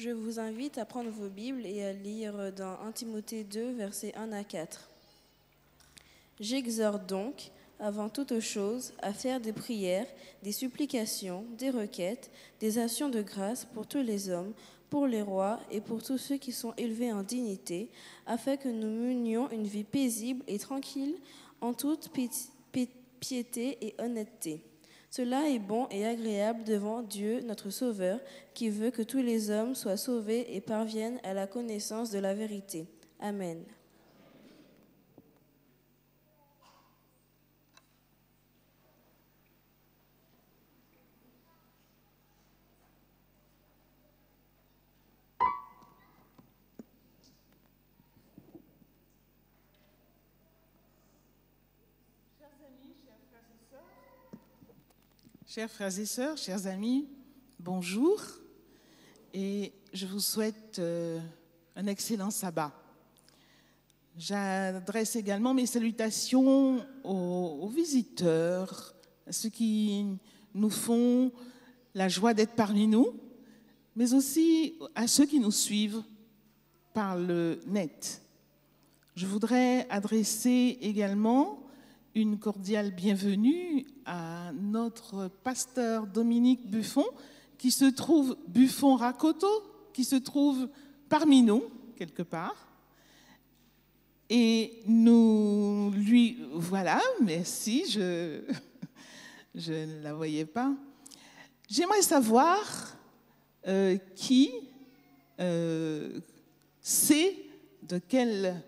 Je vous invite à prendre vos Bibles et à lire dans 1 Timothée 2, versets 1 à 4. J'exhorte donc, avant toute chose, à faire des prières, des supplications, des requêtes, des actions de grâce pour tous les hommes, pour les rois et pour tous ceux qui sont élevés en dignité, afin que nous menions une vie paisible et tranquille en toute piété et honnêteté. Cela est bon et agréable devant Dieu, notre Sauveur, qui veut que tous les hommes soient sauvés et parviennent à la connaissance de la vérité. Amen. Chers frères et sœurs, chers amis, bonjour et je vous souhaite un excellent sabbat. J'adresse également mes salutations aux visiteurs, à ceux qui nous font la joie d'être parmi nous, mais aussi à ceux qui nous suivent par le net. Je voudrais adresser également une cordiale bienvenue à notre pasteur Dominique Buffon, qui se trouve, Buffon-Rakoto, qui se trouve parmi nous, quelque part. Et nous lui, voilà, merci, je ne la voyais pas. J'aimerais savoir qui sait de quelle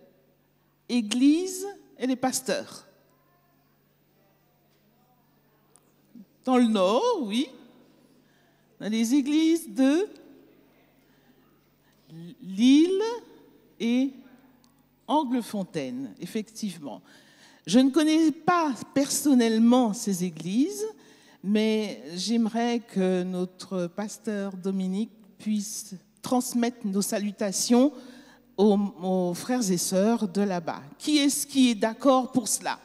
église elle est pasteur. Dans le Nord, oui, dans les églises de Lille et Anglefontaine, effectivement. Je ne connais pas personnellement ces églises, mais j'aimerais que notre pasteur Dominique puisse transmettre nos salutations aux frères et sœurs de là-bas. Qui est-ce qui est d'accord pour cela?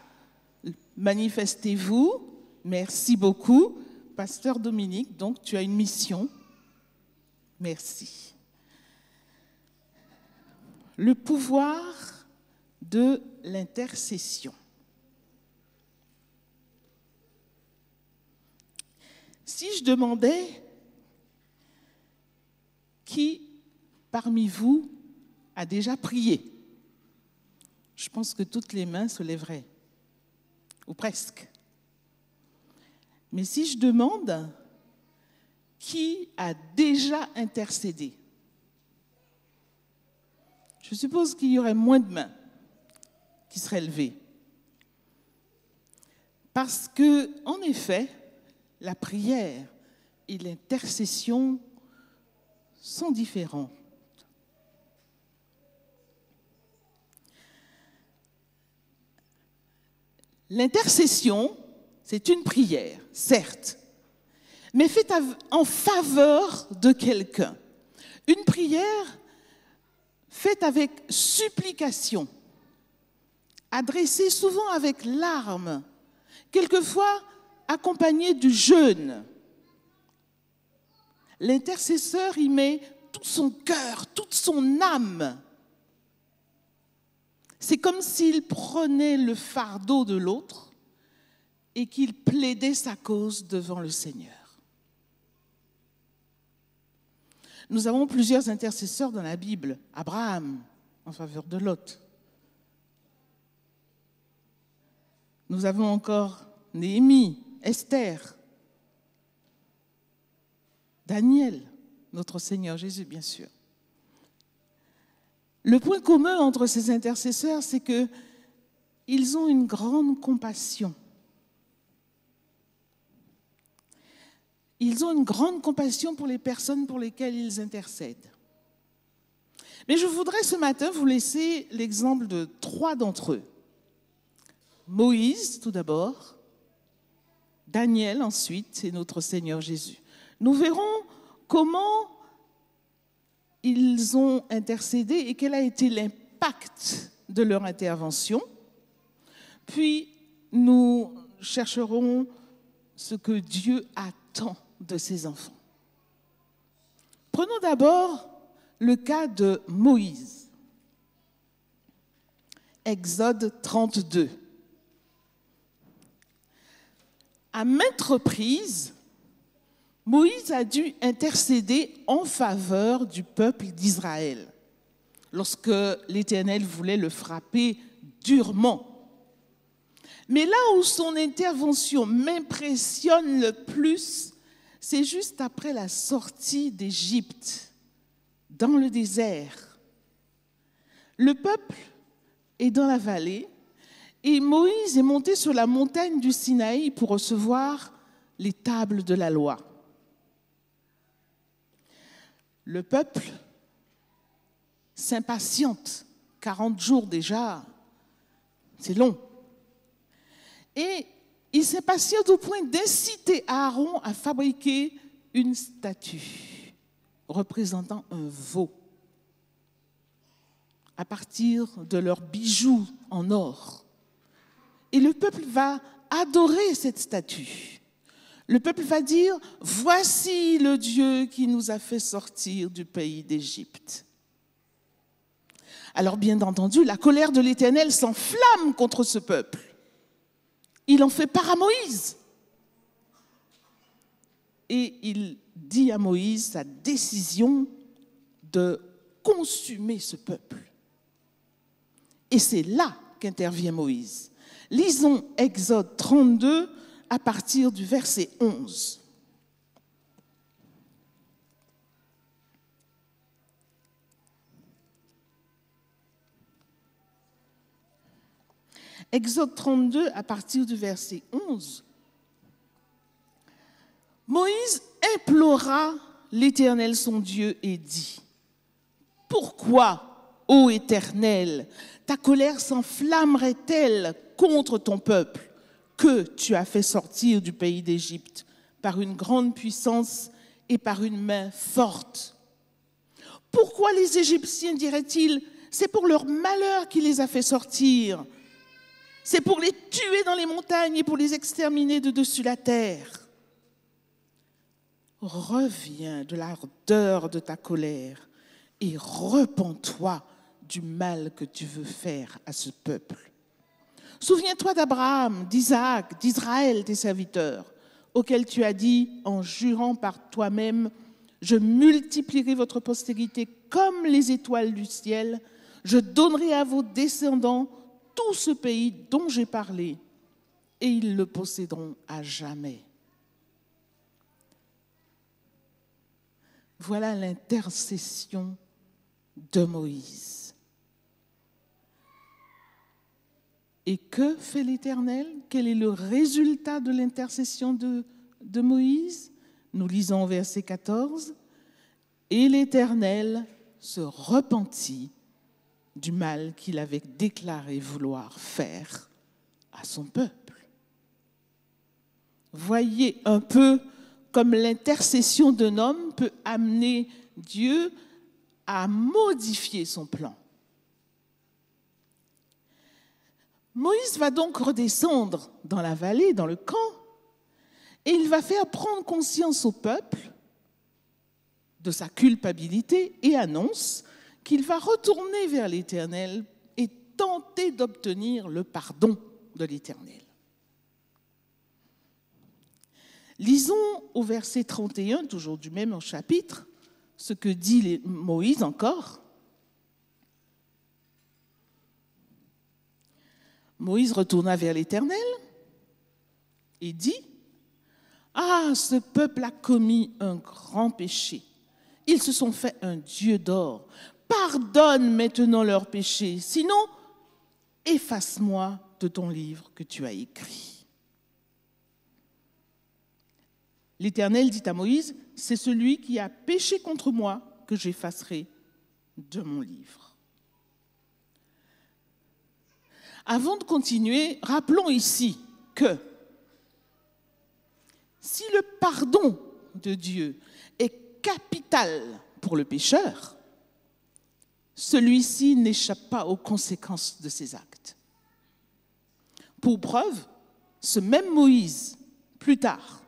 Manifestez-vous. Merci beaucoup. Pasteur Dominique, donc tu as une mission. Merci. Le pouvoir de l'intercession. Si je demandais qui parmi vous a déjà prié, je pense que toutes les mains se lèveraient, ou presque. Mais si je demande qui a déjà intercédé, je suppose qu'il y aurait moins de mains qui seraient levées. Parce que, en effet, la prière et l'intercession sont différentes. L'intercession, c'est une prière, certes, mais faite en faveur de quelqu'un. Une prière faite avec supplication, adressée souvent avec larmes, quelquefois accompagnée du jeûne. L'intercesseur y met tout son cœur, toute son âme. C'est comme s'il prenait le fardeau de l'autre et qu'il plaidait sa cause devant le Seigneur. Nous avons plusieurs intercesseurs dans la Bible. Abraham, en faveur de Lot. Nous avons encore Néhémie, Esther, Daniel, notre Seigneur Jésus, bien sûr. Le point commun entre ces intercesseurs, c'est qu'ils ont une grande compassion. Ils ont une grande compassion pour les personnes pour lesquelles ils intercèdent. Mais je voudrais ce matin vous laisser l'exemple de 3 d'entre eux. Moïse, tout d'abord, Daniel ensuite, et notre Seigneur Jésus. Nous verrons comment ils ont intercédé et quel a été l'impact de leur intervention. Puis, nous chercherons ce que Dieu attend de ses enfants. Prenons d'abord le cas de Moïse. Exode 32. À maintes reprises, Moïse a dû intercéder en faveur du peuple d'Israël lorsque l'Éternel voulait le frapper durement. Mais là où son intervention m'impressionne le plus, c'est juste après la sortie d'Égypte, dans le désert. Le peuple est dans la vallée et Moïse est monté sur la montagne du Sinaï pour recevoir les tables de la loi. Le peuple s'impatiente, 40 jours déjà, c'est long. Et il s'impatiente au point d'inciter Aaron à fabriquer une statue représentant un veau à partir de leurs bijoux en or. Et le peuple va adorer cette statue. Le peuple va dire, voici le Dieu qui nous a fait sortir du pays d'Égypte. Alors bien entendu, la colère de l'Éternel s'enflamme contre ce peuple. Il en fait part à Moïse. Et il dit à Moïse sa décision de consumer ce peuple. Et c'est là qu'intervient Moïse. Lisons Exode 32 à partir du verset 11. Exode 32 à partir du verset 11. Moïse implora l'Éternel son Dieu et dit, « Pourquoi, ô Éternel, ta colère s'enflammerait-elle contre ton peuple que tu as fait sortir du pays d'Égypte par une grande puissance et par une main forte? Pourquoi les Égyptiens diraient-ils, c'est pour leur malheur qu'il les a fait sortir? C'est pour les tuer dans les montagnes et pour les exterminer de dessus la terre. Reviens de l'ardeur de ta colère et repens-toi du mal que tu veux faire à ce peuple. Souviens-toi d'Abraham, d'Isaac, d'Israël, tes serviteurs, auxquels tu as dit, en jurant par toi-même, je multiplierai votre postérité comme les étoiles du ciel, je donnerai à vos descendants tout ce pays dont j'ai parlé, et ils le posséderont à jamais. Voilà l'intercession de Moïse. Et que fait l'Éternel? Quel est le résultat de l'intercession de Moïse? Nous lisons au verset 14. Et l'Éternel se repentit du mal qu'il avait déclaré vouloir faire à son peuple. Voyez un peu comme l'intercession d'un homme peut amener Dieu à modifier son plan. Moïse va donc redescendre dans la vallée, dans le camp, et il va faire prendre conscience au peuple de sa culpabilité et annonce qu'il va retourner vers l'Éternel et tenter d'obtenir le pardon de l'Éternel. Lisons au verset 31, toujours du même chapitre, ce que dit Moïse encore. Moïse retourna vers l'Éternel et dit, « Ah, ce peuple a commis un grand péché. Ils se sont fait un dieu d'or. Pardonne maintenant leurs péchés, sinon efface-moi de ton livre que tu as écrit. » L'Éternel dit à Moïse, « C'est celui qui a péché contre moi que j'effacerai de mon livre. » Avant de continuer, rappelons ici que si le pardon de Dieu est capital pour le pécheur, celui-ci n'échappe pas aux conséquences de ses actes. Pour preuve, ce même Moïse, plus tard,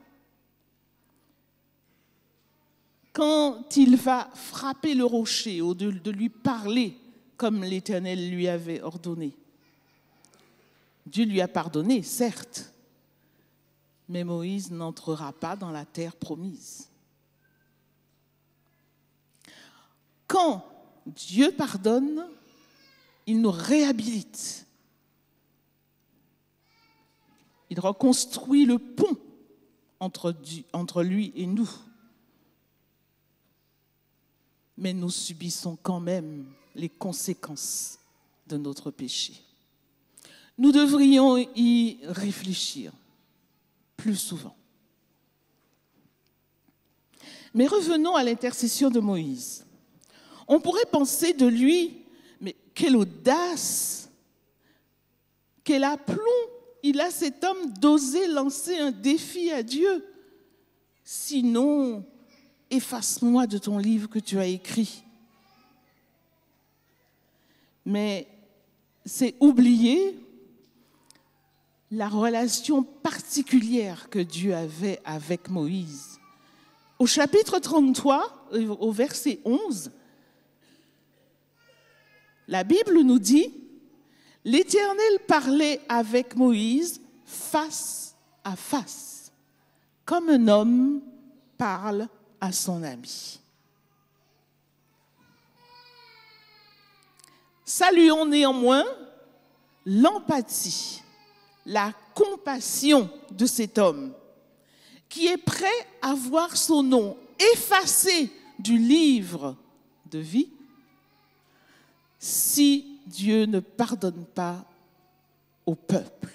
quand il va frapper le rocher ou de lui parler comme l'Éternel lui avait ordonné. Dieu lui a pardonné, certes, mais Moïse n'entrera pas dans la terre promise. Quand Dieu pardonne, il nous réhabilite. Il reconstruit le pont entre lui et nous. Mais nous subissons quand même les conséquences de notre péché. Nous devrions y réfléchir plus souvent. Mais revenons à l'intercession de Moïse. On pourrait penser de lui, mais quelle audace, quel aplomb il a cet homme d'oser lancer un défi à Dieu. Sinon, efface-moi de ton livre que tu as écrit. Mais c'est oublier la relation particulière que Dieu avait avec Moïse. Au chapitre 33, au verset 11, la Bible nous dit « L'Éternel parlait avec Moïse face à face, comme un homme parle à son ami. » Saluons néanmoins l'empathie, la compassion de cet homme qui est prêt à voir son nom effacé du livre de vie si Dieu ne pardonne pas au peuple.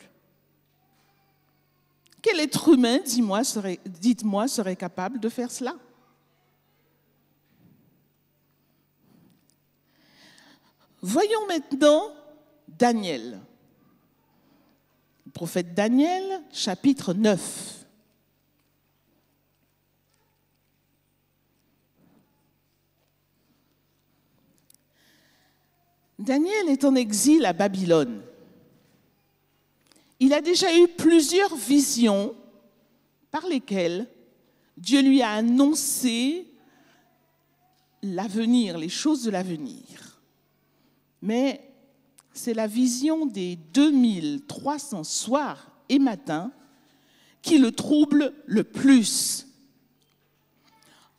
Quel être humain, dites-moi, serait capable de faire cela? Voyons maintenant Daniel. Le prophète Daniel, chapitre 9. Daniel est en exil à Babylone. Il a déjà eu plusieurs visions par lesquelles Dieu lui a annoncé l'avenir, les choses de l'avenir. Mais c'est la vision des 2300 soirs et matins qui le trouble le plus.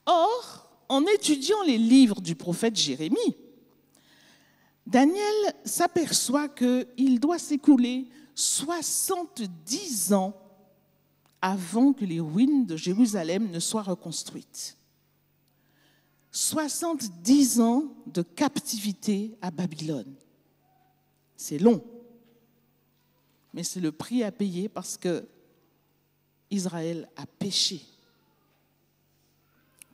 Or, en étudiant les livres du prophète Jérémie, Daniel s'aperçoit qu'il doit s'écouler 70 ans avant que les ruines de Jérusalem ne soient reconstruites. 70 ans de captivité à Babylone. C'est long, mais c'est le prix à payer parce que Israël a péché.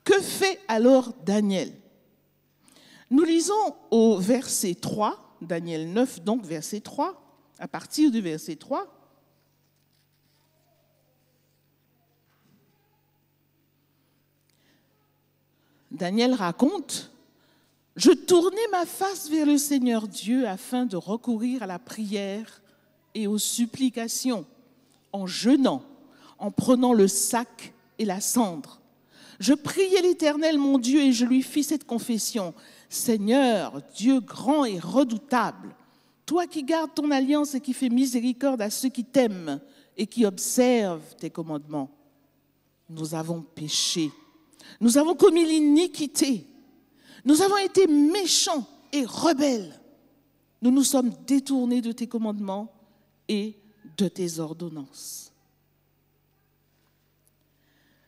Que fait alors Daniel? Nous lisons au verset 3, Daniel 9, donc verset 3, à partir du verset 3. Daniel raconte « Je tournai ma face vers le Seigneur Dieu afin de recourir à la prière et aux supplications, en jeûnant, en prenant le sac et la cendre. Je priai l'Éternel mon Dieu et je lui fis cette confession. Seigneur, Dieu grand et redoutable, toi qui gardes ton alliance et qui fais miséricorde à ceux qui t'aiment et qui observent tes commandements. Nous avons péché, nous avons commis l'iniquité, nous avons été méchants et rebelles. Nous nous sommes détournés de tes commandements et de tes ordonnances. »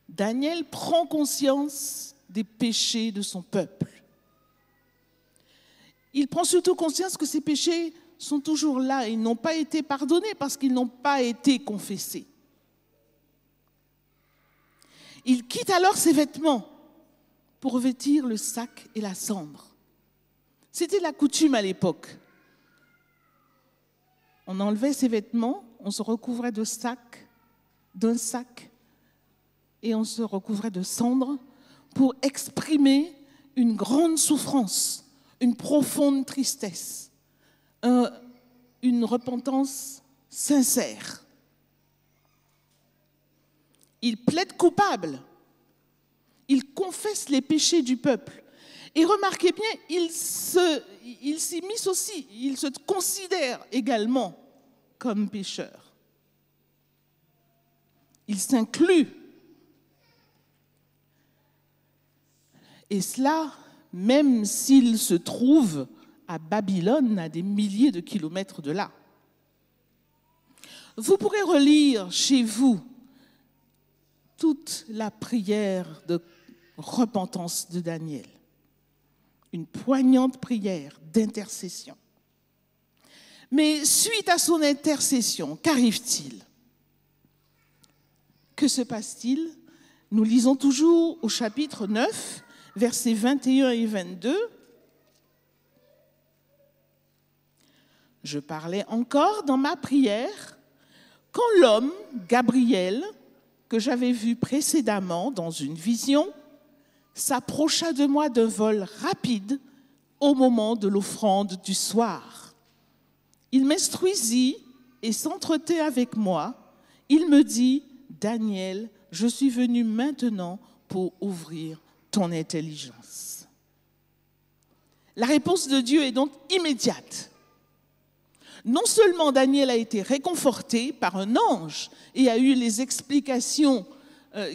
Daniel prend conscience des péchés de son peuple. Il prend surtout conscience que ces péchés sont toujours là et n'ont pas été pardonnés parce qu'ils n'ont pas été confessés. Il quitte alors ses vêtements pour revêtir le sac et la cendre. C'était la coutume à l'époque. On enlevait ses vêtements, on se recouvrait d'un sac, et on se recouvrait de cendre pour exprimer une grande souffrance, une profonde tristesse, une repentance sincère. Il plaide coupable. Il confesse les péchés du peuple. Et remarquez bien, il s'immisce aussi, il se considère également comme pécheur. Il s'inclut. Et cela, même s'il se trouve à Babylone, à des milliers de kilomètres de là. Vous pourrez relire chez vous toute la prière de repentance de Daniel. Une poignante prière d'intercession. Mais suite à son intercession, qu'arrive-t-il? Que se passe-t-il? Nous lisons toujours au chapitre 9, versets 21 et 22. Je parlais encore dans ma prière quand l'homme, Gabriel, que j'avais vu précédemment dans une vision, s'approcha de moi d'un vol rapide au moment de l'offrande du soir. Il m'instruisit et s'entretint avec moi. Il me dit, Daniel, je suis venu maintenant pour ouvrir ton intelligence. La réponse de Dieu est donc immédiate. Non seulement Daniel a été réconforté par un ange et a eu les explications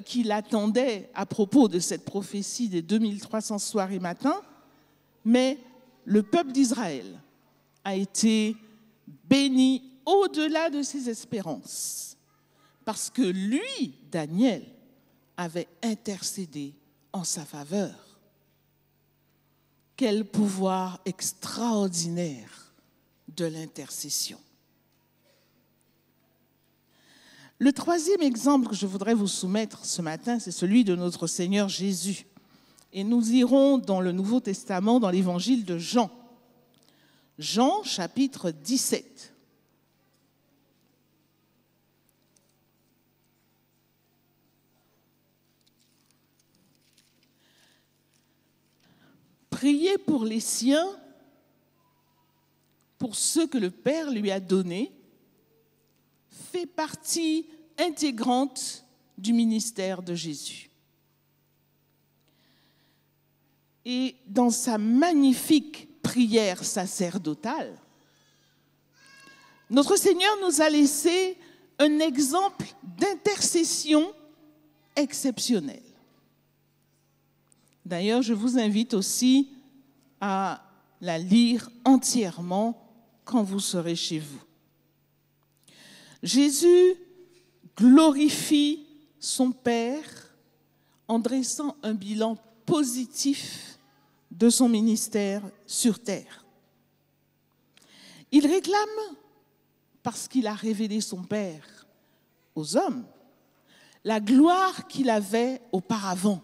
qu'il attendait à propos de cette prophétie des 2300 soirs et matins, mais le peuple d'Israël a été béni au-delà de ses espérances, parce que lui, Daniel, avait intercédé en sa faveur. Quel pouvoir extraordinaire de l'intercession. Le troisième exemple que je voudrais vous soumettre ce matin, c'est celui de notre Seigneur Jésus. Et nous irons dans le Nouveau Testament, dans l'évangile de Jean. Jean, chapitre 17. Priez pour les siens, pour ceux que le Père lui a donnés, fait partie intégrante du ministère de Jésus. Et dans sa magnifique prière sacerdotale, notre Seigneur nous a laissé un exemple d'intercession exceptionnelle. D'ailleurs, je vous invite aussi à la lire entièrement quand vous serez chez vous. Jésus glorifie son Père en dressant un bilan positif de son ministère sur terre. Il réclame, parce qu'il a révélé son Père aux hommes, la gloire qu'il avait auparavant.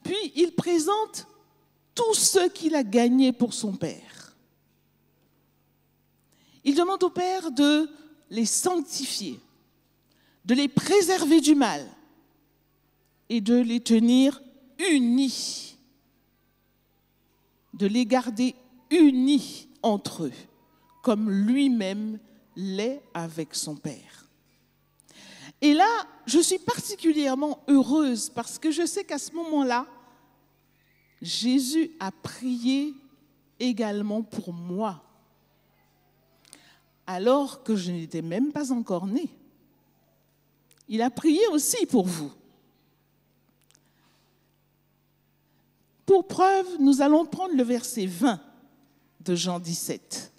Puis il présente tout ce qu'il a gagné pour son Père. Il demande au Père de les sanctifier, de les préserver du mal et de les tenir unis, de les garder unis entre eux, comme lui-même l'est avec son Père. Et là, je suis particulièrement heureuse parce que je sais qu'à ce moment-là, Jésus a prié également pour moi, alors que je n'étais même pas encore née. Il a prié aussi pour vous. Pour preuve, nous allons prendre le verset 20 de Jean 17.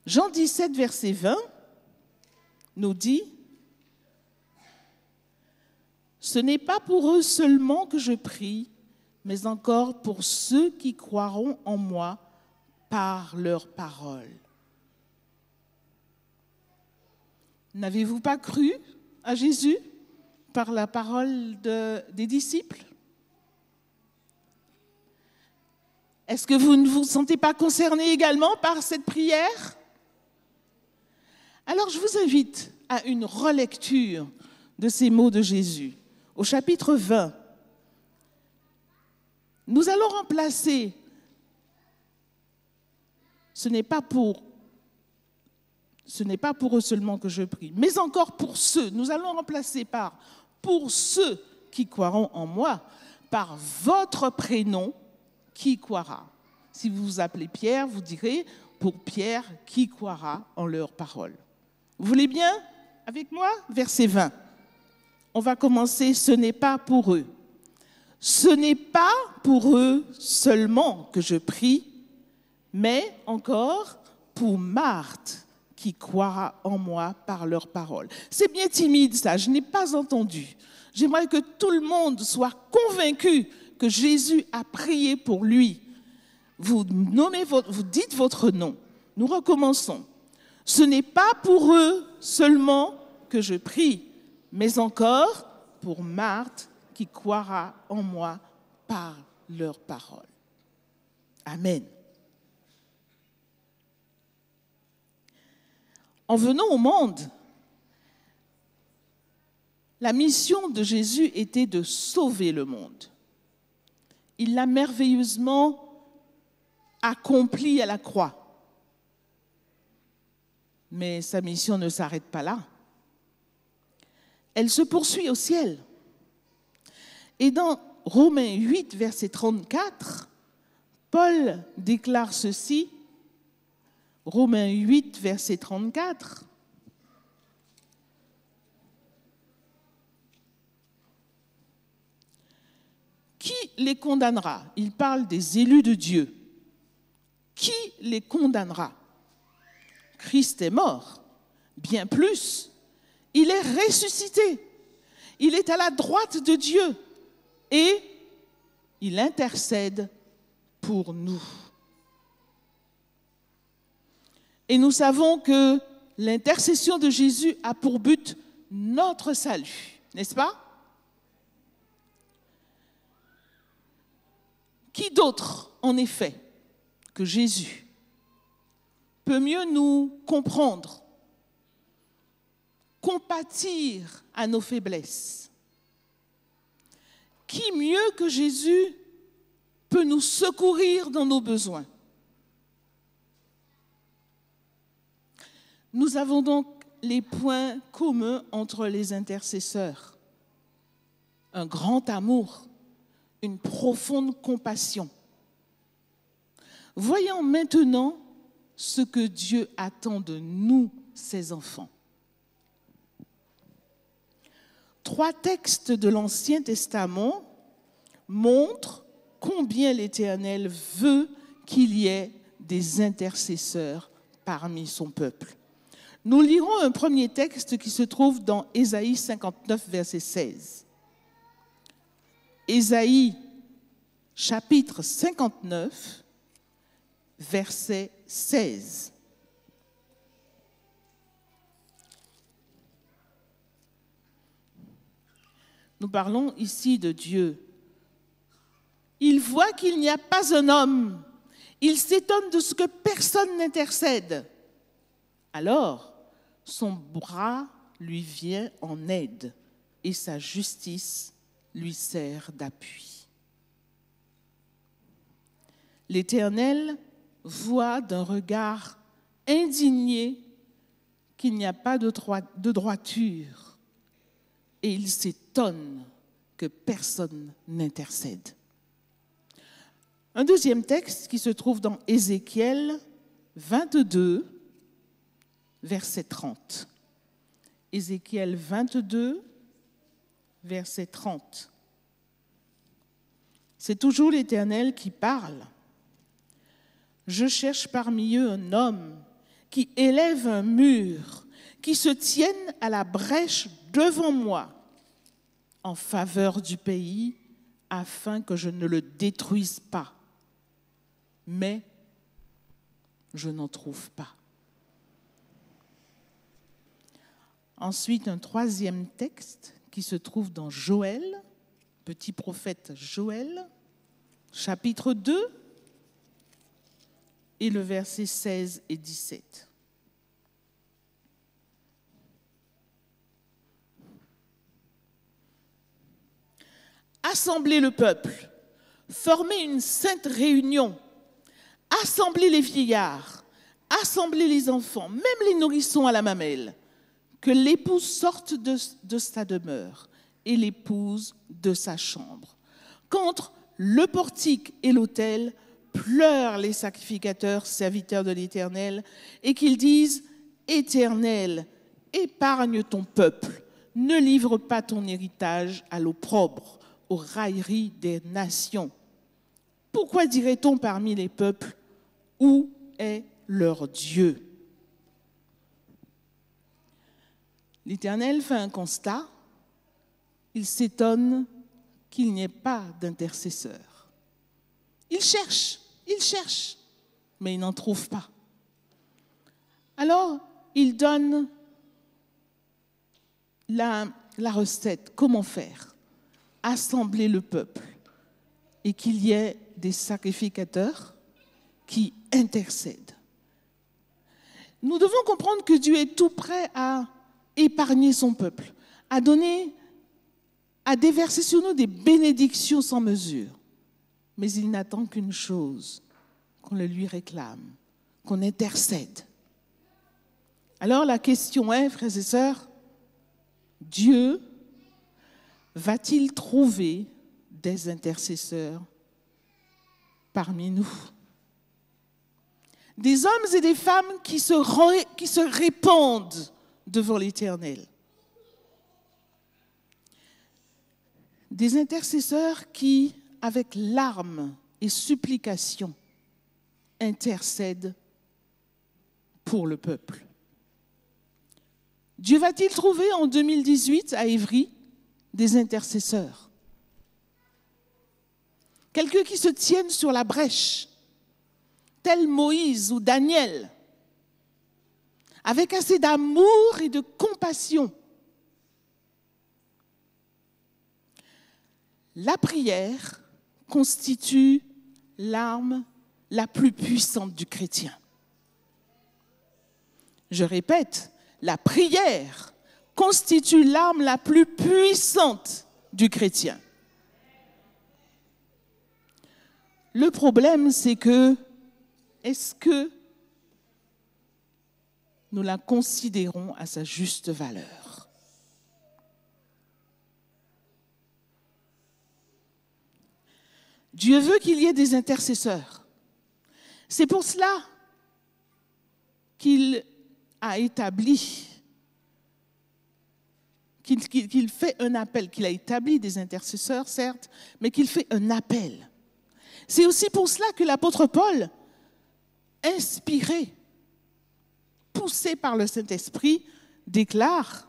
Jean 17, verset 20, nous dit « Ce n'est pas pour eux seulement que je prie, mais encore pour ceux qui croiront en moi par leur parole. » N'avez-vous pas cru à Jésus par la parole des disciples? Est-ce que vous ne vous sentez pas concerné également par cette prière? Alors je vous invite à une relecture de ces mots de Jésus. Au chapitre 20, nous allons remplacer « ce n'est pas pour Ce n'est pas pour eux seulement que je prie, mais encore pour ceux, nous allons remplacer par pour ceux qui croiront en moi, par votre prénom, qui croira. Si vous vous appelez Pierre, vous direz pour Pierre, qui croira en leurs paroles. Vous voulez bien avec moi? Verset 20. On va commencer, ce n'est pas pour eux. Ce n'est pas pour eux seulement que je prie, mais encore pour Marthe, qui croira en moi par leurs paroles. C'est bien timide ça, je n'ai pas entendu. J'aimerais que tout le monde soit convaincu que Jésus a prié pour lui. Vous dites votre nom. Nous recommençons. Ce n'est pas pour eux seulement que je prie, mais encore pour Marthe qui croira en moi par leurs paroles. Amen. En venant au monde, la mission de Jésus était de sauver le monde. Il l'a merveilleusement accompli à la croix. Mais sa mission ne s'arrête pas là. Elle se poursuit au ciel. Et dans Romains 8, verset 34, Paul déclare ceci. Romains 8, verset 34. Qui les condamnera? Il parle des élus de Dieu. Qui les condamnera? Christ est mort. Bien plus, il est ressuscité. Il est à la droite de Dieu et il intercède pour nous. Et nous savons que l'intercession de Jésus a pour but notre salut, n'est-ce pas? Qui d'autre, en effet, que Jésus peut mieux nous comprendre, compatir à nos faiblesses? Qui mieux que Jésus peut nous secourir dans nos besoins? Nous avons donc les points communs entre les intercesseurs. Un grand amour, une profonde compassion. Voyons maintenant ce que Dieu attend de nous, ses enfants. 3 textes de l'Ancien Testament montrent combien l'Éternel veut qu'il y ait des intercesseurs parmi son peuple. Nous lirons un premier texte qui se trouve dans Ésaïe 59, verset 16. Ésaïe, chapitre 59, verset 16. Nous parlons ici de Dieu. Il voit qu'il n'y a pas un homme. Il s'étonne de ce que personne n'intercède. Alors, son bras lui vient en aide et sa justice lui sert d'appui. L'Éternel voit d'un regard indigné qu'il n'y a pas de droiture et il s'étonne que personne n'intercède. Un deuxième texte qui se trouve dans Ézéchiel 22, verset 30. Ézéchiel 22, verset 30. C'est toujours l'Éternel qui parle. Je cherche parmi eux un homme qui élève un mur, qui se tienne à la brèche devant moi, en faveur du pays, afin que je ne le détruise pas. Mais je n'en trouve pas. Ensuite, un troisième texte qui se trouve dans Joël, petit prophète Joël, chapitre 2, et le verset 16 et 17. Assemblez le peuple, formez une sainte réunion, assemblez les vieillards, assembler les enfants, même les nourrissons à la mamelle, que l'épouse sorte de sa demeure et l'épouse de sa chambre. Qu'entre le portique et l'autel pleurent les sacrificateurs, serviteurs de l'Éternel, et qu'ils disent « Éternel, épargne ton peuple, ne livre pas ton héritage à l'opprobre, aux railleries des nations. Pourquoi dirait-on parmi les peuples, où est leur Dieu ?» L'Éternel fait un constat. Il s'étonne qu'il n'y ait pas d'intercesseur. Il cherche, mais il n'en trouve pas. Alors, il donne la recette. Comment faire? Assembler le peuple et qu'il y ait des sacrificateurs qui intercèdent. Nous devons comprendre que Dieu est tout prêt à épargner son peuple, à déverser sur nous des bénédictions sans mesure. Mais il n'attend qu'une chose, qu'on le lui réclame, qu'on intercède. Alors la question est, frères et sœurs, Dieu va-t-il trouver des intercesseurs parmi nous? Des hommes et des femmes qui se répandent devant l'Éternel. Des intercesseurs qui, avec larmes et supplications, intercèdent pour le peuple. Dieu va-t-il trouver en 2018 à Évry des intercesseurs? Quelqu'un qui se tienne sur la brèche, tel Moïse ou Daniel, avec assez d'amour et de compassion. La prière constitue l'arme la plus puissante du chrétien. Je répète, la prière constitue l'arme la plus puissante du chrétien. Le problème, c'est que, est-ce que nous la considérons à sa juste valeur? Dieu veut qu'il y ait des intercesseurs. C'est pour cela qu'il a établi, qu'il fait un appel, qu'il a établi des intercesseurs, certes, mais qu'il fait un appel. C'est aussi pour cela que l'apôtre Paul, inspiré, poussé par le Saint-Esprit, déclare,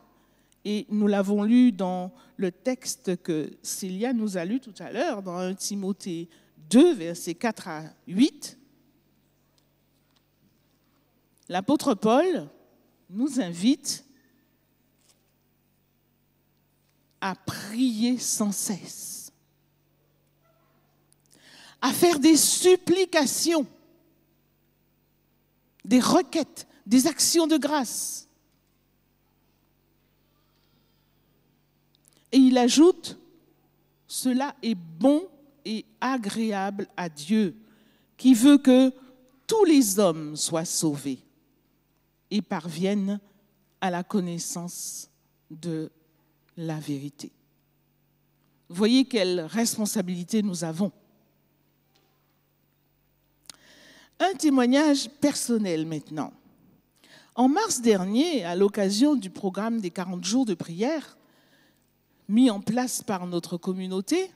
et nous l'avons lu dans le texte que Célia nous a lu tout à l'heure, dans 1 Timothée 2, versets 4 à 8, l'apôtre Paul nous invite à prier sans cesse, à faire des supplications, des requêtes, des actions de grâce. Et il ajoute, cela est bon et agréable à Dieu, qui veut que tous les hommes soient sauvés et parviennent à la connaissance de la vérité. Vous voyez quelle responsabilité nous avons. Un témoignage personnel maintenant. En mars dernier, à l'occasion du programme des 40 jours de prière, mis en place par notre communauté,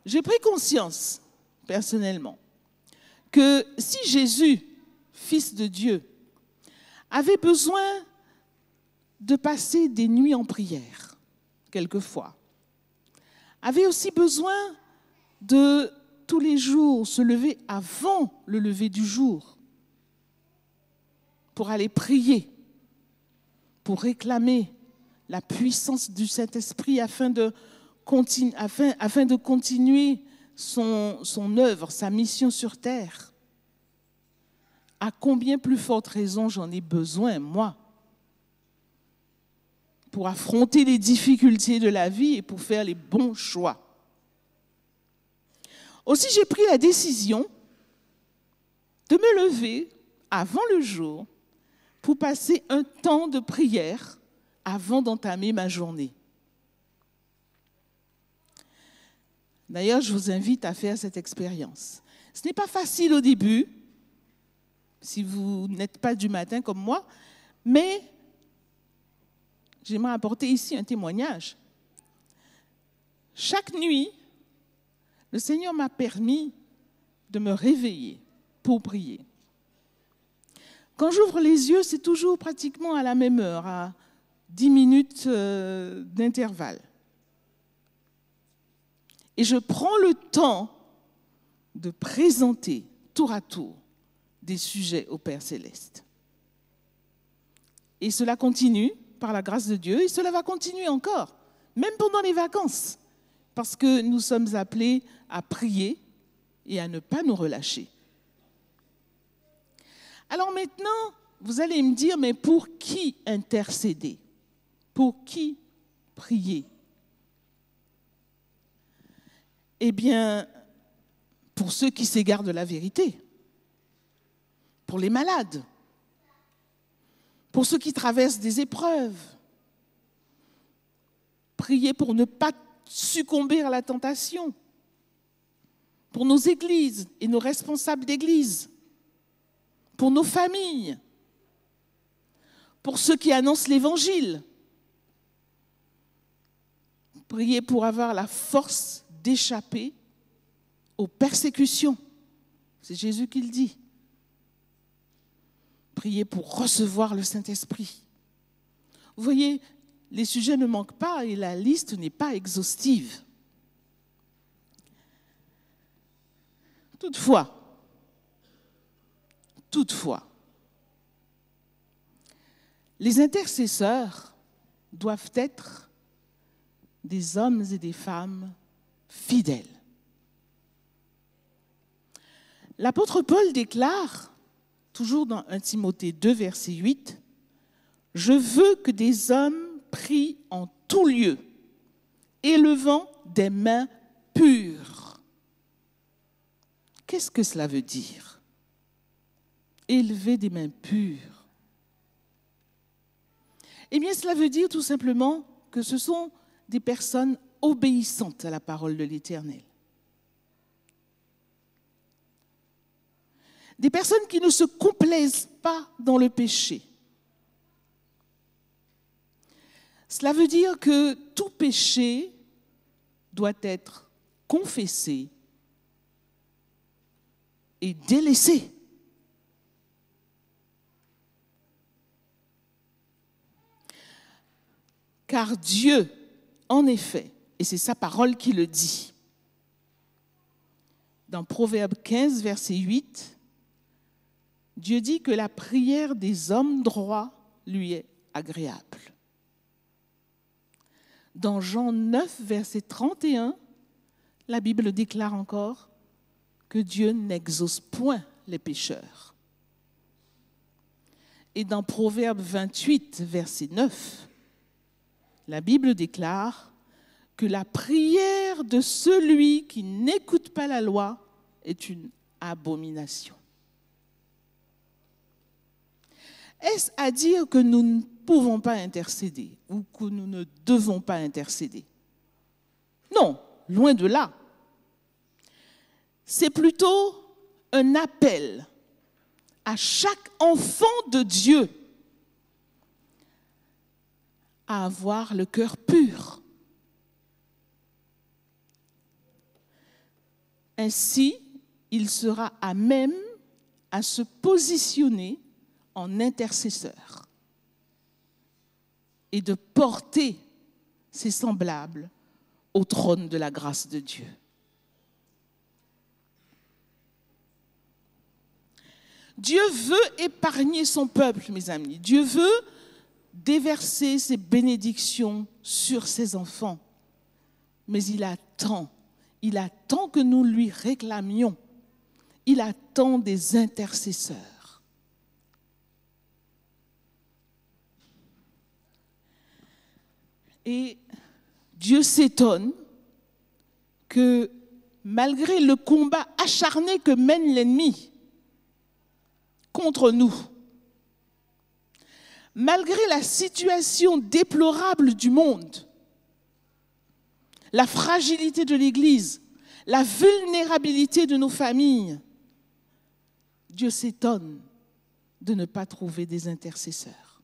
j'ai pris conscience, personnellement, que si Jésus, Fils de Dieu, avait besoin de passer des nuits en prière, quelquefois, avait aussi besoin de tous les jours se lever avant le lever du jour pour aller prier, pour réclamer la puissance du Saint-Esprit afin de continuer son œuvre, sa mission sur terre. À combien plus forte raison j'en ai besoin, moi, pour affronter les difficultés de la vie et pour faire les bons choix. Aussi, j'ai pris la décision de me lever avant le jour pour passer un temps de prière avant d'entamer ma journée. D'ailleurs, je vous invite à faire cette expérience. Ce n'est pas facile au début, si vous n'êtes pas du matin comme moi, mais j'aimerais apporter ici un témoignage. Chaque nuit, le Seigneur m'a permis de me réveiller pour prier. Quand j'ouvre les yeux, c'est toujours pratiquement à la même heure, à 10 minutes d'intervalle. Et je prends le temps de présenter tour à tour des sujets au Père Céleste. Et cela continue par la grâce de Dieu et cela va continuer encore, même pendant les vacances, parce que nous sommes appelés à prier et à ne pas nous relâcher. Alors maintenant, vous allez me dire, mais pour qui intercéder? Pour qui prier? Eh bien, pour ceux qui s'égarent de la vérité, pour les malades, pour ceux qui traversent des épreuves, prier pour ne pas succomber à la tentation, pour nos églises et nos responsables d'église, pour nos familles, pour ceux qui annoncent l'évangile. Priez pour avoir la force d'échapper aux persécutions. C'est Jésus qui le dit. Priez pour recevoir le Saint-Esprit. Vous voyez, les sujets ne manquent pas et la liste n'est pas exhaustive. Toutefois, les intercesseurs doivent être des hommes et des femmes fidèles. L'apôtre Paul déclare, toujours dans 1 Timothée 2, verset 8, « Je veux que des hommes prient en tout lieu, élevant des mains pures. » Qu'est-ce que cela veut dire? Élever des mains pures. Eh bien, cela veut dire tout simplement que ce sont des personnes obéissantes à la parole de l'Éternel. Des personnes qui ne se complaisent pas dans le péché. Cela veut dire que tout péché doit être confessé et délaissé. Car Dieu, en effet, et c'est sa parole qui le dit, dans Proverbe 15, verset 8, Dieu dit que la prière des hommes droits lui est agréable. Dans Jean 9, verset 31, la Bible déclare encore que Dieu n'exauce point les pécheurs. Et dans Proverbe 28, verset 9, la Bible déclare que la prière de celui qui n'écoute pas la loi est une abomination. Est-ce à dire que nous ne pouvons pas intercéder ou que nous ne devons pas intercéder? Non, loin de là. C'est plutôt un appel à chaque enfant de Dieu à avoir le cœur pur. Ainsi, il sera à même à se positionner en intercesseur et de porter ses semblables au trône de la grâce de Dieu. Dieu veut épargner son peuple, mes amis. Dieu veut déverser ses bénédictions sur ses enfants. Mais il attend que nous lui réclamions. Il attend des intercesseurs. Et Dieu s'étonne que malgré le combat acharné que mène l'ennemi, contre nous. Malgré la situation déplorable du monde, la fragilité de l'Église, la vulnérabilité de nos familles, Dieu s'étonne de ne pas trouver des intercesseurs.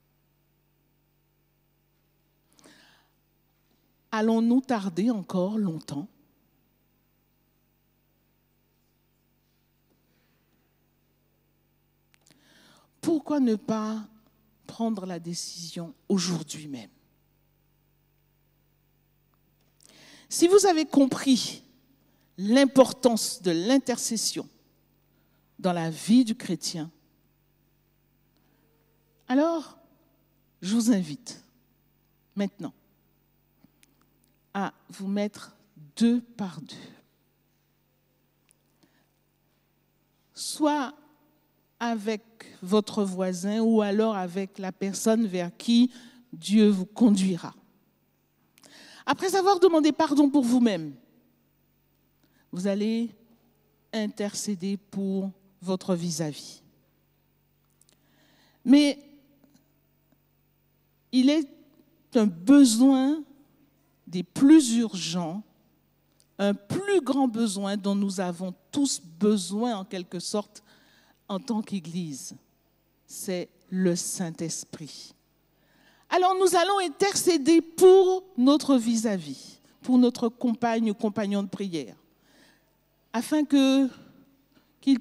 Allons-nous tarder encore longtemps? Pourquoi ne pas prendre la décision aujourd'hui même? Si vous avez compris l'importance de l'intercession dans la vie du chrétien, alors je vous invite maintenant à vous mettre 2 par 2. Soit avec votre voisin ou alors avec la personne vers qui Dieu vous conduira. Après avoir demandé pardon pour vous-même, vous allez intercéder pour votre vis-à-vis. Mais il est un besoin des plus urgents, un plus grand besoin dont nous avons tous besoin en quelque sorte en tant qu'Église, c'est le Saint-Esprit. Alors nous allons intercéder pour notre vis-à-vis, pour notre compagne ou compagnon de prière, afin qu'il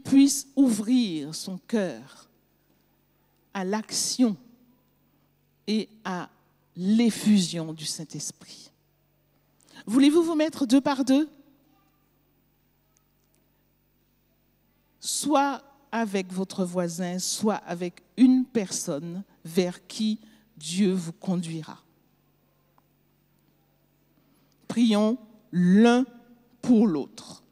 puisse ouvrir son cœur à l'action et à l'effusion du Saint-Esprit. Voulez-vous vous mettre 2 par 2? Soit avec votre voisin, soit avec une personne vers qui Dieu vous conduira. Prions l'un pour l'autre.